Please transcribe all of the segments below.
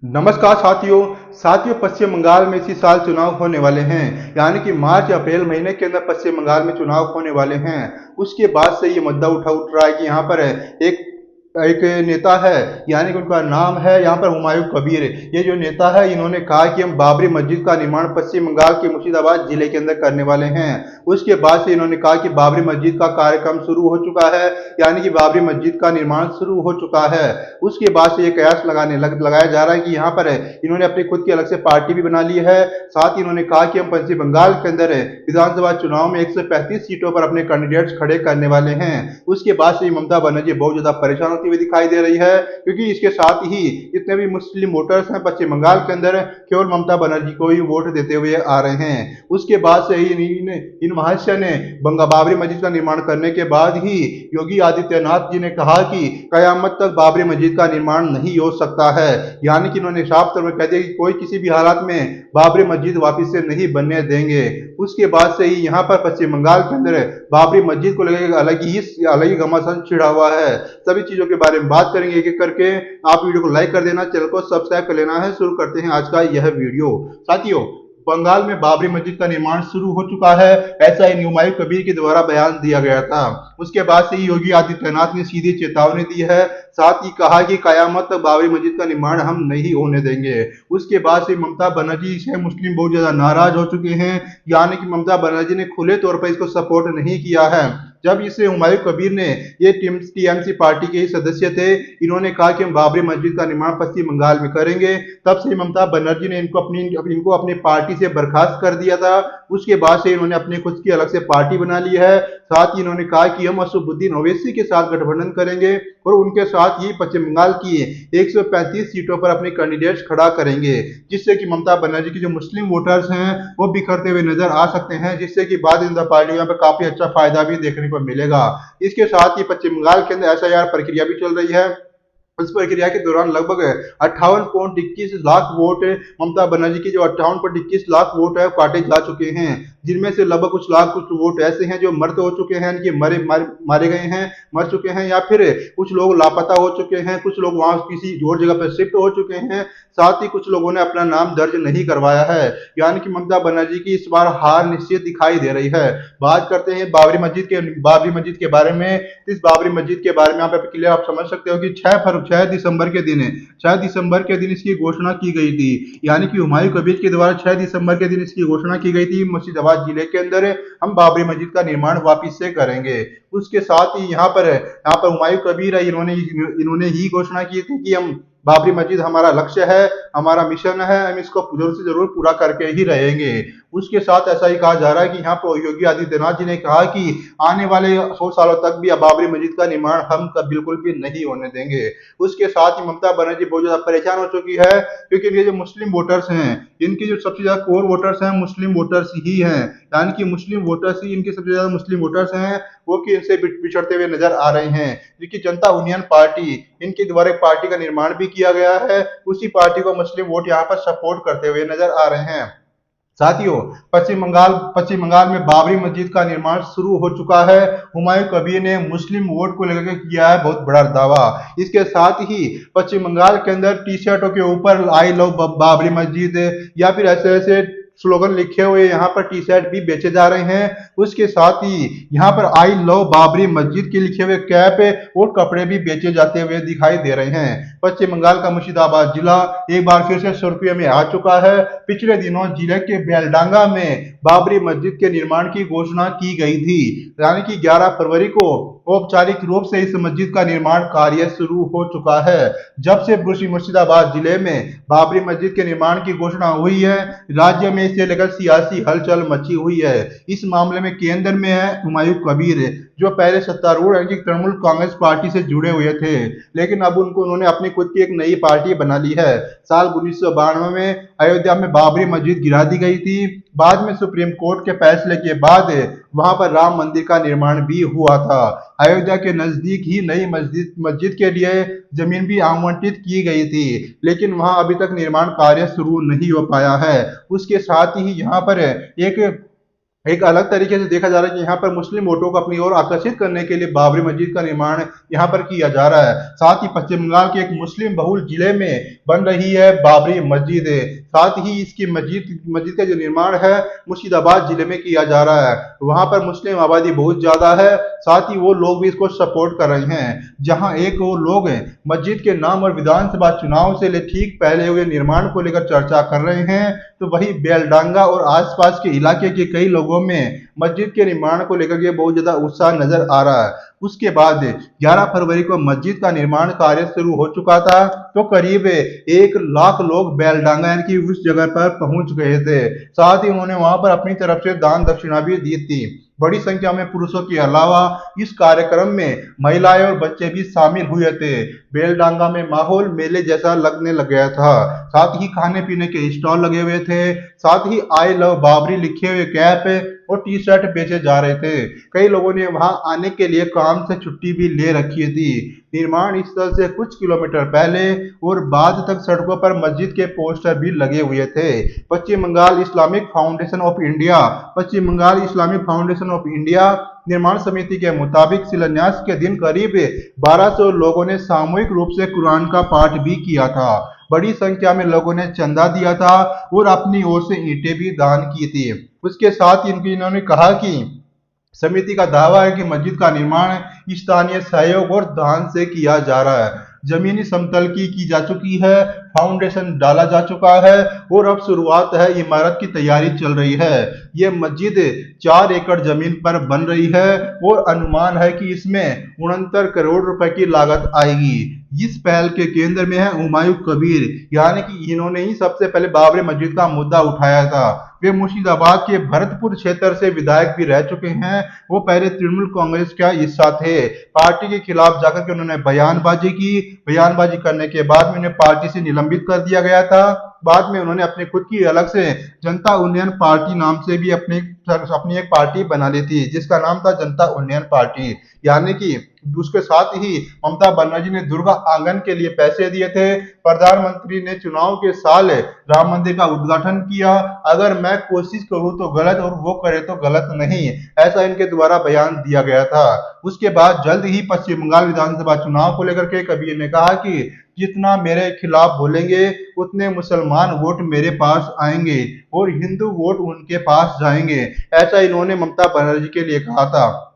नमस्कार साथियों पश्चिम बंगाल में इसी साल चुनाव होने वाले हैं। यानी कि मार्च अप्रैल महीने के अंदर पश्चिम बंगाल में चुनाव होने वाले हैं। उसके बाद से ये मुद्दा उठ रहा है कि यहाँ पर एक एक नेता है, यानी कि उनका नाम है यहाँ पर हुमायूं कबीर। ये जो नेता है, इन्होंने कहा कि हम बाबरी मस्जिद का निर्माण पश्चिम बंगाल के मुर्शिदाबाद जिले के अंदर करने वाले हैं। उसके बाद से इन्होंने कहा कि बाबरी मस्जिद का कार्यक्रम शुरू हो चुका है, यानी कि बाबरी मस्जिद का निर्माण शुरू हो चुका है। उसके बाद से ये कयास लगाया जा रहा है कि यहाँ पर इन्होंने अपनी खुद की अलग से पार्टी भी बना ली है। साथ ही इन्होंने कहा कि हम पश्चिम बंगाल के अंदर विधानसभा चुनाव में 135 सीटों पर अपने कैंडिडेट्स खड़े करने वाले हैं। उसके बाद से ममता बनर्जी बहुत ज्यादा परेशान होती हुई दिखाई दे रही है, क्योंकि इसके साथ ही जितने भी मुस्लिम वोटर्स हैं पश्चिम बंगाल के अंदर, केवल ममता बनर्जी को ही वोट देते हुए आ रहे हैं। उसके बाद से ही इन महाशय ने बाबरी मस्जिद का निर्माण करने के बाद ही योगी आदित्यनाथ जी ने कहा कि कयामत तक बाबरी मस्जिद का निर्माण नहीं हो सकता है। यानी कि इन्होंने साफ तौर पर कह दिया कि कोई किसी भी हालात में बाबरी मस्जिद वापस से नहीं बनने देंगे। उसके बाद से ही यहाँ पर पश्चिम बंगाल के अंदर बाबरी मस्जिद को लेकर अलग ही घमासान छिड़ा हुआ है। सभी चीजों के बारे में बात करेंगे एक एक करके। आप वीडियो को लाइक कर देना, चैनल को सब्सक्राइब कर लेना है। शुरू करते हैं आज का यह वीडियो। साथियों, बंगाल में बाबरी मस्जिद का निर्माण शुरू हो चुका है, ऐसा इन हुमायूं कबीर के द्वारा बयान दिया गया था। उसके बाद से ही योगी आदित्यनाथ ने सीधी चेतावनी दी है। साथ ही कहा कि कयामत तक बाबरी मस्जिद का निर्माण हम नहीं होने देंगे। उसके बाद से ममता बनर्जी से मुस्लिम बहुत ज्यादा नाराज हो चुके हैं। यानी कि ममता बनर्जी ने खुले तौर पर इसको सपोर्ट नहीं किया है। जब इसे हुमायूं कबीर ने, ये टीएमसी पार्टी के ही सदस्य थे, इन्होंने कहा कि हम बाबरी मस्जिद का निर्माण पश्चिम बंगाल में करेंगे, तब से ममता बनर्जी ने इनको अपनी पार्टी से बर्खास्त कर दिया था। उसके बाद से इन्होंने अपनी खुद की अलग से पार्टी बना ली है। साथ ही इन्होंने कहा कि हम असदुद्दीन ओवैसी के साथ गठबंधन करेंगे और उनके साथ ही पश्चिम बंगाल की 135 सीटों पर अपने कैंडिडेट्स खड़ा करेंगे, जिससे कि ममता बनर्जी की जो मुस्लिम वोटर्स हैं वो बिखरते हुए नजर आ सकते हैं, जिससे कि भारतीय जनता पार्टी यहाँ पर काफी अच्छा फायदा भी देखने को मिलेगा। इसके साथ ही पश्चिम बंगाल के अंदर एसआईआर प्रक्रिया भी चल रही है। इस प्रक्रिया के दौरान लगभग 58.21 लाख वोट, ममता बनर्जी की जो 58.21 लाख वोट है काटे जा चुके हैं, जिनमें से लगभग कुछ वोट ऐसे हैं जो मृत हो चुके हैं, कि मारे गए हैं, मर चुके हैं, या फिर कुछ लोग लापता हो चुके हैं, कुछ लोग वहां किसी और जगह पर शिफ्ट हो चुके हैं। साथ ही कुछ लोगों ने अपना नाम दर्ज नहीं करवाया है। यानी कि ममता बनर्जी की इस बार हार निश्चित दिखाई दे रही है। बात करते हैं बाबरी मस्जिद के बारे में। इस बाबरी मस्जिद के बारे में यहाँ पे क्लियर आप समझ सकते हो कि 6 दिसंबर के दिन 6 दिसंबर के दिन इसकी घोषणा की गई थी। यानी कि हुमायूं कबीर के द्वारा 6 दिसंबर के दिन इसकी घोषणा की गई थी, मुर्शिदाबाद जिले के अंदर हम बाबरी मस्जिद का निर्माण वापिस से करेंगे। उसके साथ ही यहाँ पर हुमायूं कबीर है, इन्होंने ही घोषणा की थी कि हम बाबरी मस्जिद हमारा लक्ष्य है, हमारा मिशन है, हम इसको जरूर से जरूर पूरा करके ही रहेंगे। उसके साथ ऐसा ही कहा जा रहा है कि यहाँ पर योगी आदित्यनाथ जी ने कहा कि आने वाले 100 सालों तक भी बाबरी मस्जिद का निर्माण हम बिल्कुल भी नहीं होने देंगे। उसके साथ ही ममता बनर्जी बहुत ज्यादा परेशान हो चुकी है, क्योंकि ये जो मुस्लिम वोटर्स हैं, इनकी जो सबसे ज्यादा कोर वोटर्स हैं मुस्लिम वोटर्स ही हैं। यानी कि मुस्लिम वोटर्स ही इनके सबसे ज्यादा मुस्लिम वोटर्स हैं, वो कि इनसे बिछड़ते हुए नजर आ रहे हैं। क्योंकि जनता यूनियन पार्टी, इनके द्वारा एक पार्टी का निर्माण भी किया गया है, उसी पार्टी को मुस्लिम वोट यहाँ पर सपोर्ट करते हुए नजर आ रहे हैं। साथियों, पश्चिम बंगाल में बाबरी मस्जिद का निर्माण शुरू हो चुका है। हुमायूं कबीर ने मुस्लिम वोट को लेकर किया है बहुत बड़ा दावा। इसके साथ ही पश्चिम बंगाल के अंदर टी शर्टों के ऊपर आई लव बाबरी मस्जिद या फिर ऐसे ऐसे स्लोगन लिखे हुए यहाँ पर टी शर्ट भी बेचे जा रहे हैं। उसके साथ ही यहाँ पर आई लव बाबरी मस्जिद के लिखे हुए कैप और कपड़े भी बेचे जाते हुए दिखाई दे रहे हैं। पश्चिम बंगाल का मुर्शिदाबाद जिला एक बार फिर से सुर्खियों में आ चुका है। पिछले दिनों जिले के बेलडांगा में बाबरी मस्जिद के निर्माण की घोषणा की गई थी। यानी कि 11 फरवरी को औपचारिक रूप से इस मस्जिद का निर्माण कार्य शुरू हो चुका है। जब से मुर्शिदाबाद जिले में बाबरी मस्जिद के निर्माण की घोषणा हुई है, राज्य में इसे लेकर सियासी हलचल मची हुई है। इस मामले में केंद्र में है हुमायूं कबीर, जो पहले सत्तारूढ़ यानी कि तृणमूल कांग्रेस पार्टी से जुड़े हुए थे, लेकिन अब उन्होंने अपनी खुद की एक नई पार्टी बना ली है। साल 1992 में अयोध्या में बाबरी मस्जिद गिरा दी गई थी। बाद में सुप्रीम कोर्ट के फैसले के बाद वहां पर राम मंदिर का निर्माण भी हुआ था। अयोध्या के नजदीक ही नई मस्जिद के लिए जमीन भी आवंटित की गई थी, लेकिन वहां अभी तक निर्माण कार्य शुरू नहीं हो पाया है। उसके साथ ही यहाँ पर एक एक अलग तरीके से देखा जा रहा है कि यहाँ पर मुस्लिम वोटों को अपनी ओर आकर्षित करने के लिए बाबरी मस्जिद का निर्माण यहाँ पर किया जा रहा है। साथ ही पश्चिम बंगाल के एक मुस्लिम बहुल जिले में बन रही है बाबरी मस्जिद। साथ ही इसकी मस्जिद मस्जिद का जो निर्माण है मुर्शिदाबाद जिले में किया जा रहा है। वहां पर मुस्लिम आबादी बहुत ज्यादा है। साथ ही वो लोग भी इसको सपोर्ट कर रहे हैं। जहां एक वो लोग मस्जिद के नाम और विधानसभा चुनाव से ठीक पहले हुए निर्माण को लेकर चर्चा कर रहे हैं, तो वही बेलडांगा और आसपास के इलाके के कई लोगों में मस्जिद के निर्माण को लेकर के बहुत ज्यादा उत्साह नजर आ रहा है। उसके बाद 11 फरवरी को मस्जिद का निर्माण कार्य शुरू हो चुका था, तो करीब 1 लाख लोग बेलडांगा यानी कि उस जगह पर पहुंच गए थे। साथ ही उन्होंने वहां पर अपनी तरफ से दान दक्षिणा भी दी थी। बड़ी संख्या में पुरुषों के अलावा इस कार्यक्रम में महिलाएं और बच्चे भी शामिल हुए थे। बेलडांगा में माहौल मेले जैसा लगने लग गया था। साथ ही खाने पीने के स्टॉल लगे हुए थे। साथ ही आई लव बाबरी लिखे हुए कैप और टी शर्ट बेचे जा रहे थे। कई लोगों ने वहां आने के लिए काम से छुट्टी भी ले रखी थी। निर्माण स्थल से कुछ किलोमीटर पहले और बाद तक सड़कों पर मस्जिद के पोस्टर भी लगे हुए थे। Paschim Bangal Islamic foundation of India Paschim Bangal Islamic foundation of India निर्माण समिति के मुताबिक शिलान्यास के दिन करीब 1200 लोगों ने सामूहिक रूप से कुरान का पाठ भी किया था। बड़ी संख्या में लोगों ने चंदा दिया था और अपनी ओर से ईंटें भी दान की थी। उसके साथ ही इन्होंने कहा कि समिति का दावा है कि मस्जिद का निर्माण स्थानीय सहयोग और दान से किया जा रहा है। जमीनी समतल की जा चुकी है, फाउंडेशन डाला जा चुका है और अब शुरुआत है, इमारत की तैयारी चल रही है। ये मस्जिद 4 एकड़ जमीन पर बन रही है और अनुमान है कि इसमें 69 करोड़ रुपए की लागत आएगी। इस पहल के केंद्र में है हुमायूं कबीर, यानी कि इन्होंने ही सबसे पहले बाबरी मस्जिद का मुद्दा उठाया था। वे मुर्शिदाबाद के भरतपुर क्षेत्र से विधायक भी रह चुके हैं। वो पहले तृणमूल कांग्रेस का हिस्सा थे। पार्टी के खिलाफ जाकर के उन्होंने बयानबाजी की। बयानबाजी करने के बाद में उन्हें पार्टी से निलंबित कर दिया गया था। बाद में उन्होंने अपने खुद की अलग से जनता उन्नयन पार्टी नाम से भी अपनी एक पार्टी बना ली थी, जिसका नाम था जनता उन्नयन पार्टी। यानी कि उसके साथ ही ममता बनर्जी ने दुर्गा आंगन के लिए पैसे दिए थे। प्रधानमंत्री ने चुनाव के साल राम मंदिर का उद्घाटन किया। अगर मैं कोशिश करूं तो गलत और वो करे तो गलत नहीं, ऐसा इनके द्वारा बयान दिया गया था। उसके बाद जल्द ही पश्चिम बंगाल विधानसभा चुनाव को लेकर के कबीर ने कहा कि जितना मेरे खिलाफ बोलेंगे उतने मुसलमान वोट मेरे पास आएंगे और हिंदू वोट उनके पास जाएंगे। ऐसा इन्होंने ममता बनर्जी के लिए कहा था।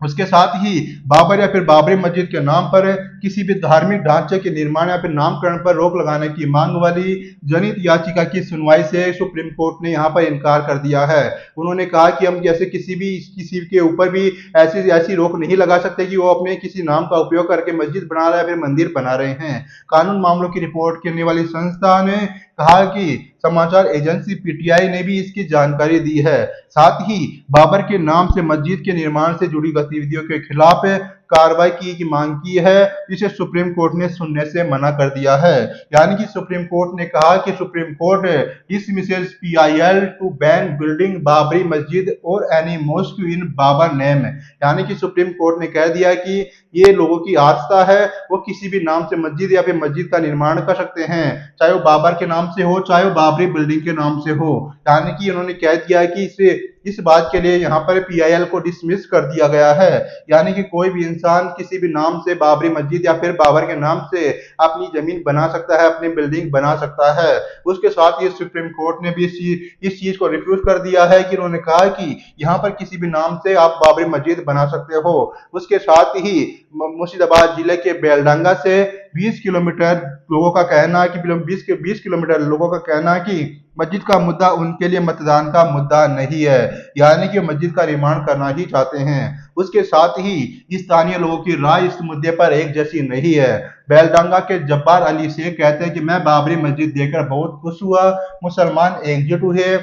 उसके साथ ही बाबर या फिर बाबरी मस्जिद के नाम पर किसी भी धार्मिक ढांचे के निर्माण या फिर नामकरण पर रोक लगाने की मांग वाली जनहित याचिका की सुनवाई से सुप्रीम कोर्ट ने यहाँ पर इनकार कर दिया है। उन्होंने कहा कि हम जैसे किसी के ऊपर भी ऐसी ऐसी रोक नहीं लगा सकते कि वो अपने किसी नाम का उपयोग करके मस्जिद बना रहे हैं या फिर मंदिर बना रहे हैं। कानून मामलों की रिपोर्ट करने वाली संस्था ने कहा कि समाचार एजेंसी पीटीआई ने भी इसकी जानकारी दी है। साथ ही बाबर के नाम से मस्जिद के निर्माण से जुड़ी गतिविधियों के खिलाफ कार्रवाई की मांग की है, जिसे सुप्रीम कोर्ट ने सुनने से मना कर दिया है। यानी कि सुप्रीम कोर्ट ने कहा कि supreme court dismisses PIL to ban building Babri Masjid और any mosque in Babur name. यानी कि सुप्रीम कोर्ट ने कह दिया कि ये लोगों की आस्था है, वो किसी भी नाम से मस्जिद या फिर मस्जिद का निर्माण कर सकते हैं, चाहे वो बाबर के नाम से हो चाहे वो बाबरी बिल्डिंग के नाम से हो। यानी कि उन्होंने कह दिया है कि इस बात के लिए यहाँ पर पीआईएल को डिसमिस कर दिया गया है। यानी कि कोई भी इंसान किसी भी नाम से बाबरी मस्जिद या फिर बाबर के नाम से अपनी जमीन बना सकता है, अपनी बिल्डिंग बना सकता है। उसके साथ ही सुप्रीम कोर्ट ने भी इस चीज को रिफ्यूज कर दिया है कि उन्होंने कहा कि यहाँ पर किसी भी नाम से आप बाबरी मस्जिद बना सकते हो। उसके साथ ही मुर्शिदाबाद जिले के बेलडांगा से 20 किलोमीटर लोगों का कहना है कि 20 किलोमीटर लोगों का कहना है कि मस्जिद का मुद्दा उनके लिए मतदान का मुद्दा नहीं है, यानी कि मस्जिद का निर्माण करना ही चाहते हैं। उसके साथ ही स्थानीय लोगों की राय इस मुद्दे पर एक जैसी नहीं है। बेलडांगा के जब्बार अली शेख कहते हैं कि मैं बाबरी मस्जिद देखकर बहुत खुश हुआ, मुसलमान एकजुट हुए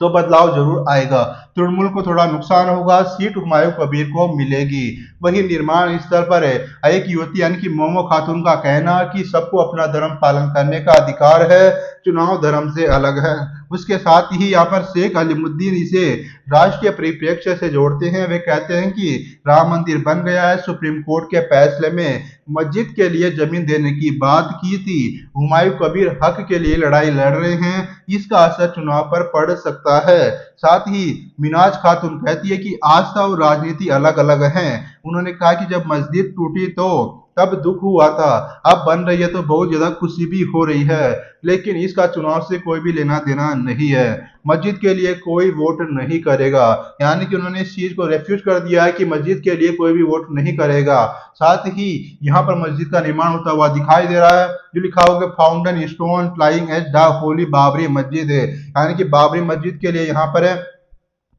तो बदलाव जरूर आएगा। तृणमूल को थोड़ा नुकसान होगा, सीट हुमायूं कबीर को मिलेगी। वही निर्माण स्थल पर है एक युवती यानी कि मोमो खातून का कहना कि सबको अपना धर्म पालन करने का अधिकार है, चुनाव धर्म से अलग है। उसके साथ ही यहाँ पर शेख अलीमुद्दीन इसे राष्ट्रीय परिप्रेक्ष्य से जोड़ते हैं। वे कहते हैं कि राम मंदिर बन गया है, सुप्रीम कोर्ट के फैसले में मस्जिद के लिए जमीन देने की बात की थी, हुमायूं कबीर हक के लिए लड़ाई लड़ रहे हैं, इसका असर चुनाव पर पड़ सकता है। साथ ही मिनाज खातून कहती है कि आस्था और राजनीति अलग अलग हैं। उन्होंने कहा कि जब मस्जिद टूटी तो तब दुख हुआ था, अब बन रही है तो बहुत ज्यादा खुशी भी हो रही है, लेकिन इसका चुनाव से कोई भी लेना देना नहीं है। मस्जिद के लिए कोई वोट नहीं करेगा, यानी कि उन्होंने इस चीज को रेफ्यूज कर दिया है कि मस्जिद के लिए कोई भी वोट नहीं करेगा। साथ ही यहाँ पर मस्जिद का निर्माण होता हुआ दिखाई दे रहा है, जो लिखा होगा fondant stone flying at the Holi Babri मस्जिद है, यानी कि बाबरी मस्जिद के लिए यहाँ पर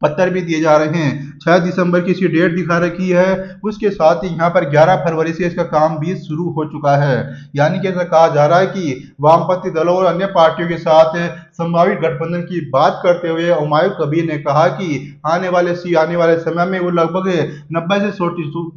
पत्थर भी दिए जा रहे हैं। 6 दिसंबर की इसकी डेट दिखा रखी है। उसके साथ ही यहाँ पर 11 फरवरी से इसका काम भी शुरू हो चुका है। यानी कि ऐसा कहा जा रहा है कि वामपंथी दलों और अन्य पार्टियों के साथ संभावित गठबंधन की बात करते हुए हुमायूं कबीर ने कहा कि आने वाले समय में वो लगभग 90 से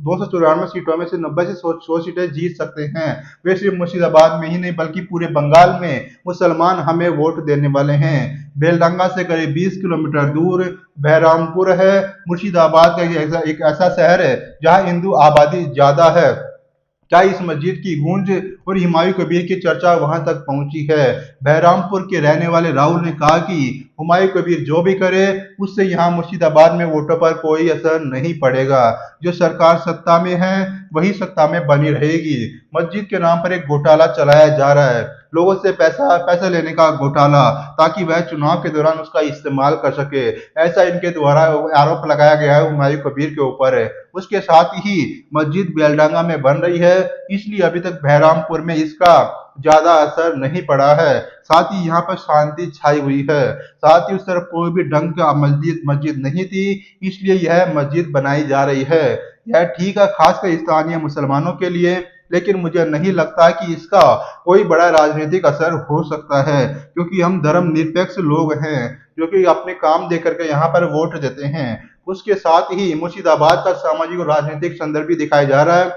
294 सीटों में से 90 से 100 सीटें जीत सकते हैं। वे सिर्फ मुर्शिदाबाद में ही नहीं बल्कि पूरे बंगाल में मुसलमान हमें वोट देने वाले हैं। बेलडंगा से करीब 20 किलोमीटर दूर बहरामपुर है। मुर्शिदाबाद का एक ऐसा शहर है जहां हिंदू आबादी ज्यादा है। क्या इस मस्जिद की गूंज और हुमायूं कबीर की चर्चा वहां तक पहुंची है? बहरामपुर के रहने वाले राहुल ने कहा कि हुमायूं कबीर जो भी करे उससे यहाँ मुर्शिदाबाद में वोटों पर कोई असर नहीं पड़ेगा। जो सरकार सत्ता में है वही सत्ता में बनी रहेगी। मस्जिद के नाम पर एक घोटाला चलाया जा रहा है, लोगों से पैसा लेने का घोटाला, ताकि वह चुनाव के दौरान उसका इस्तेमाल कर सके। ऐसा इनके द्वारा आरोप लगाया गया है हुमायूं कबीर के ऊपर। उसके साथ ही मस्जिद बेलडांगा में बन रही है, इसलिए अभी तक बहरामपुर में इसका ज्यादा असर नहीं पड़ा है। साथ ही यहाँ पर शांति छाई हुई है। साथ ही उस तरफ कोई भी ढंग का मस्जिद नहीं थी, इसलिए यह मस्जिद बनाई जा रही है। यह ठीक है खासकर स्थानीय मुसलमानों के लिए, लेकिन मुझे नहीं लगता कि इसका कोई बड़ा राजनीतिक असर हो सकता है, क्योंकि हम धर्मनिरपेक्ष लोग हैं जो कि अपने काम दे करके यहाँ पर वोट देते हैं। उसके साथ ही मुर्शिदाबाद का सामाजिक और राजनीतिक संदर्भ भी दिखाया जा रहा है,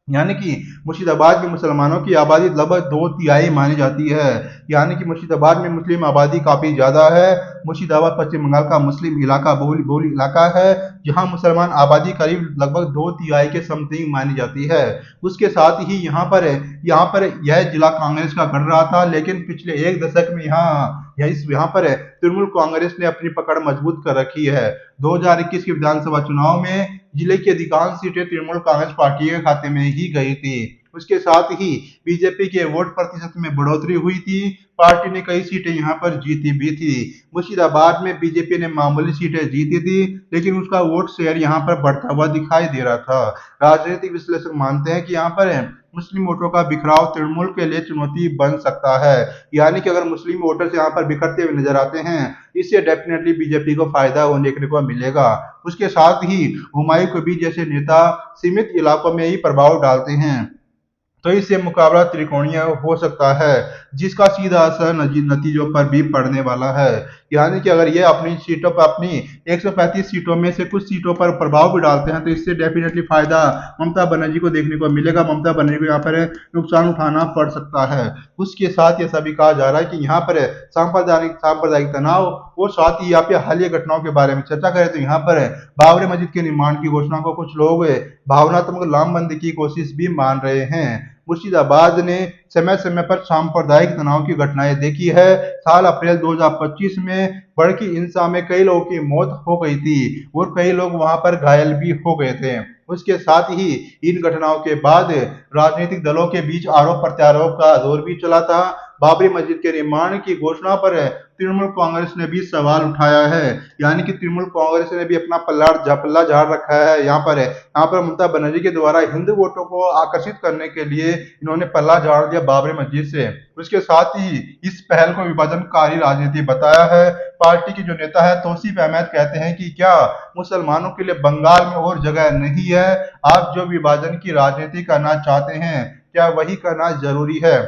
यानी कि मुर्शिदाबाद में मुसलमानों की आबादी लगभग 2/3 मानी जाती है। यानी कि मुर्शिदाबाद में मुस्लिम आबादी काफी ज्यादा है। मुर्शिदाबाद पश्चिम बंगाल का मुस्लिम इलाका बहुल इलाका है, जहां मुसलमान आबादी करीब लगभग 2/3 के समथिंग मानी जाती है। उसके साथ ही यहाँ पर यह जिला कांग्रेस का गढ़ रहा था, लेकिन पिछले एक दशक में यहाँ पर तृणमूल कांग्रेस ने अपनी पकड़ मजबूत कर रखी है। 2021 के विधानसभा चुनाव में जिले की अधिकांश सीटें तृणमूल कांग्रेस पार्टी के खाते में ही गई थी। उसके साथ ही बीजेपी के वोट प्रतिशत में बढ़ोतरी हुई थी। पार्टी ने कई सीटें यहां पर जीती भी थी। मुर्शिदाबाद में बीजेपी ने मामूली सीटें जीती थी, लेकिन उसका वोट शेयर यहां पर बढ़ता हुआ दिखाई दे रहा था। राजनीतिक विश्लेषक मानते हैं कि यहाँ पर मुस्लिम वोटों का बिखराव तृणमूल के लिए चुनौती बन सकता है। यानी कि अगर मुस्लिम वोटर्स यहाँ पर बिखरते हुए नजर आते हैं, इससे डेफिनेटली बीजेपी को फायदा देखने को मिलेगा। उसके साथ ही हुमायूं कबीर जैसे नेता सीमित इलाकों में ही प्रभाव डालते हैं, तो इससे मुकाबला त्रिकोणीय हो सकता है, जिसका सीधा असर नतीजों पर भी पड़ने वाला है। यानी कि अगर ये अपनी सीटों पर अपनी 135 सीटों में से कुछ सीटों पर प्रभाव भी डालते हैं, तो इससे डेफिनेटली फायदा ममता बनर्जी को देखने को मिलेगा। ममता बनर्जी को यहाँ पर नुकसान उठाना पड़ सकता है। उसके साथ ये सभी कहा जा रहा है कि यहाँ पर सांप्रदायिक तनाव और साथ ही यहाँ पे हालिया घटनाओं के बारे में चर्चा करें तो यहाँ पर बाबरी मस्जिद के निर्माण की घोषणा को कुछ लोग भावनात्मक लामबंदी की कोशिश भी मान रहे हैं। मुर्शिदाबाद ने समय समय पर सांप्रदायिक तनाव की घटनाएं देखी है। साल अप्रैल 2025 में भड़की हिंसा में कई लोगों की मौत हो गई थी और कई लोग वहां पर घायल भी हो गए थे। उसके साथ ही इन घटनाओं के बाद राजनीतिक दलों के बीच आरोप प्रत्यारोप का दौर भी चला था। बाबरी मस्जिद के निर्माण की घोषणा पर तृणमूल कांग्रेस ने भी सवाल उठाया है। यानी कि तृणमूल कांग्रेस ने भी अपना पल्ला झाड़ रखा है। यहाँ पर ममता बनर्जी के द्वारा हिंदू वोटों को आकर्षित करने के लिए इन्होंने पल्ला झाड़ दिया बाबरी मस्जिद से। उसके साथ ही इस पहल को विभाजनकारी राजनीति बताया है। पार्टी के जो नेता है तौसीफ अहमद कहते हैं कि क्या मुसलमानों के लिए बंगाल में और जगह नहीं है? आप जो विभाजन की राजनीति करना चाहते हैं, क्या वही करना जरूरी है?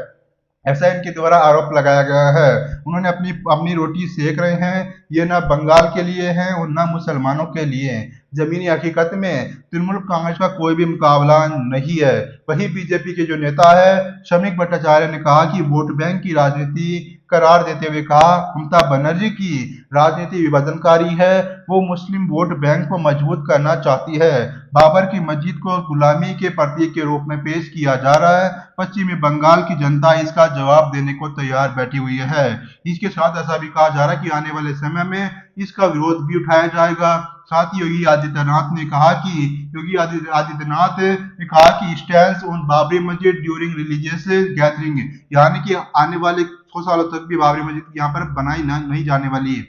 ऐसा इनके द्वारा आरोप लगाया गया है। उन्होंने अपनी अपनी रोटी सेक रहे हैं, ये ना बंगाल के लिए है और ना मुसलमानों के लिए। जमीनी हकीकत में तृणमूल कांग्रेस का कोई भी मुकाबला नहीं है। वही बीजेपी के जो नेता है शमीक भट्टाचार्य ने कहा कि वोट बैंक की राजनीति करार देते हुए कहा, ममता बनर्जी की राजनीति विभाजनकारी है, वो मुस्लिम वोट बैंक को मजबूत करना चाहती है। बाबर की मस्जिद को गुलामी के प्रतीक के रूप में पेश किया जा रहा है। पश्चिमी बंगाल की जनता इसका जवाब देने को तैयार बैठी हुई है। इसके साथ ऐसा भी कहा जा रहा है कि आने वाले समय में इसका विरोध भी उठाया जाएगा। साथ ही योगी आदित्यनाथ ने कहा कि स्टैंड्स ऑन बाबरी मस्जिद ड्यूरिंग रिलीजियस गैदरिंग, यानी कि आने वाले 100 सालों तक भी बाबरी मस्जिद यहाँ पर बनाई नहीं जाने वाली है,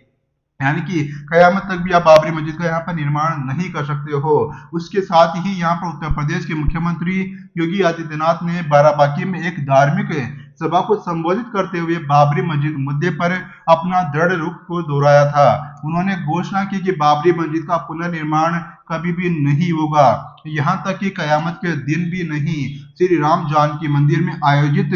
यानी कि कयामत तक भी आप बाबरी मस्जिद का यहाँ पर निर्माण नहीं कर सकते हो। उसके साथ ही यहाँ पर उत्तर प्रदेश के मुख्यमंत्री योगी आदित्यनाथ ने बाराबांकी में एक धार्मिक सभा को संबोधित करते हुए बाबरी मस्जिद मुद्दे पर अपना दृढ़ रुख को दोहराया था। उन्होंने घोषणा की कि बाबरी मस्जिद का पुनर्निर्माण कभी भी नहीं होगा, यहाँ तक कि कयामत के दिन भी नहीं। श्री राम जानकी मंदिर में आयोजित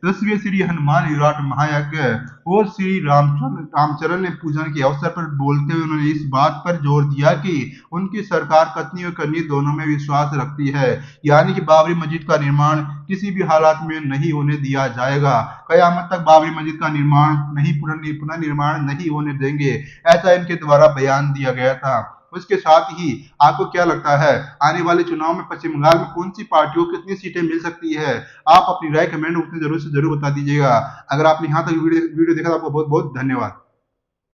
10वें श्री हनुमान विराट महायज्ञ और श्री रामचरण ने पूजन के अवसर पर बोलते हुए उन्होंने इस बात पर जोर दिया कि उनकी सरकार कथनी और करनी दोनों में विश्वास रखती है, यानी कि बाबरी मस्जिद का निर्माण किसी भी हालात में नहीं होने दिया जाएगा। कयामत तक बाबरी मस्जिद का निर्माण पुनर्निर्माण नहीं होने देंगे, ऐसा इनके द्वारा बयान दिया गया था। उसके साथ ही आपको क्या लगता है आने वाले चुनाव में पश्चिम बंगाल में कौन सी पार्टियों को कितनी सीटें मिल सकती है? आप अपनी राय कमेंट बॉक्स में जरूर से जरूर बता दीजिएगा। अगर आपने यहाँ तक वीडियो देखा तो आपको बहुत बहुत धन्यवाद।